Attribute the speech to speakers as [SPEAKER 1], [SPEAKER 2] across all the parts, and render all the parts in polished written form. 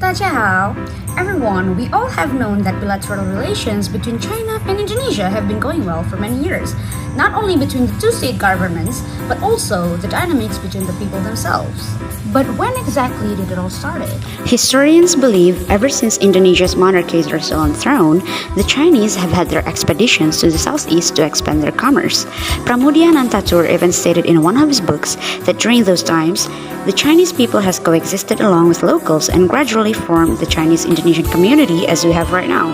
[SPEAKER 1] 大家好. Everyone, we all have known that bilateral relations between China and Indonesia have been going well for many years, not only between the two state governments, but also the dynamics between the people themselves. But when exactly did it all started?
[SPEAKER 2] Historians believe ever since Indonesia's monarchies are still on the throne, the Chinese have had their expeditions to the southeast to expand their commerce. Pramudian Antar even stated in one of his books that during those times, the Chinese people has coexisted along with locals and gradually formed the Chinese-Indonesian community as we have right now.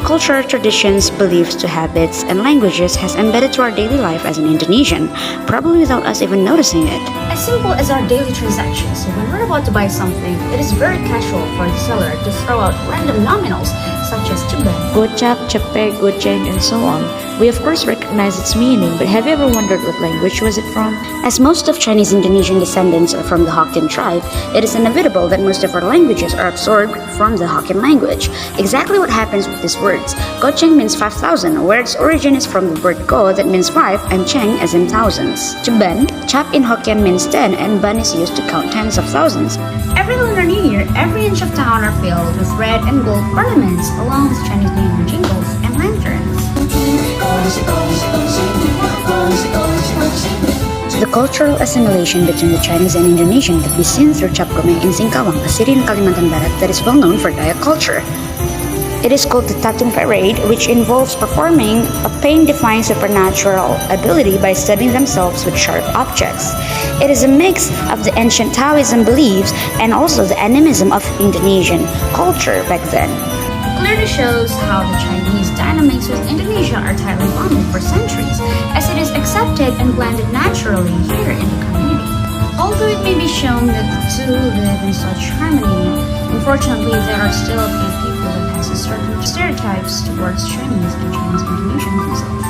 [SPEAKER 2] Culture, traditions, beliefs to habits, and languages has embedded to our daily life as an Indonesian, probably without us even noticing it.
[SPEAKER 1] As simple as our daily transactions, when we're about to buy something, it is very casual for the seller to throw out random nominals such as ceban,
[SPEAKER 3] gocap, cepe, goceng, and so on. We of course recognize its meaning, but have you ever wondered what language was it from?
[SPEAKER 2] As most of Chinese-Indonesian descendants are from the Hokkien tribe, it is inevitable that most of our languages are absorbed from the Hokkien language. Exactly what happens with these words. Goceng means 5,000, where its origin is from the word go that means 5 and cheng as in thousands. Ceban, chap in Hokkien means 10 and ban is used to count tens of thousands.
[SPEAKER 1] Every Lunar New Year, every inch of town are filled with red and gold ornaments, along with Chinese New Year jingles and lanterns.
[SPEAKER 2] The cultural assimilation between the Chinese and Indonesian can be seen through Cap Gomeh in Singkawang, a city in Kalimantan Barat that is well known for Dayak culture. It is called the Tatung Parade, which involves performing a pain-defying supernatural ability by studying themselves with sharp objects. It is a mix of the ancient Taoism beliefs and also the animism of Indonesian culture back then.
[SPEAKER 1] Clearly shows how the Chinese dynamics with Indonesia are tightly bonded for centuries, as it is accepted and blended naturally here in the community. Although it may be shown that the two live in such harmony, unfortunately there are still a few people that has a certain stereotypes towards Chinese and Chinese-Indonesian themselves.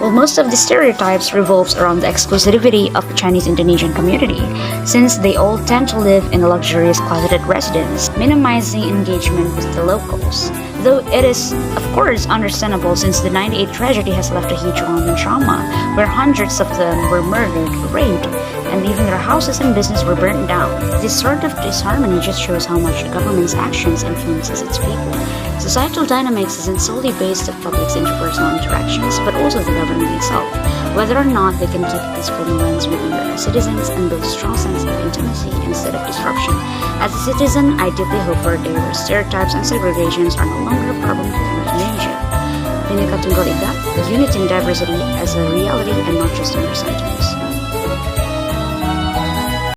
[SPEAKER 2] Well, most of the stereotypes revolves around the exclusivity of the Chinese-Indonesian community, since they all tend to live in a luxurious closeted residence, minimizing engagement with the locals. Though it is, of course, understandable since the 98 tragedy has left a huge wound and trauma, where hundreds of them were murdered, raped, and even their houses and business were burnt down. This sort of disharmony just shows how much the government's actions influences its people. Societal dynamics isn't solely based on public's interpersonal interactions, but also the government itself, whether or not they can keep peaceful nuance within their citizens and build a strong sense of intimacy instead of disruption. As a citizen, I deeply hope for a day where stereotypes and segregations are no longer a problem for Indonesia. Bineka Tunggal Ika, the unity and diversity as a reality and not just mere sentiments.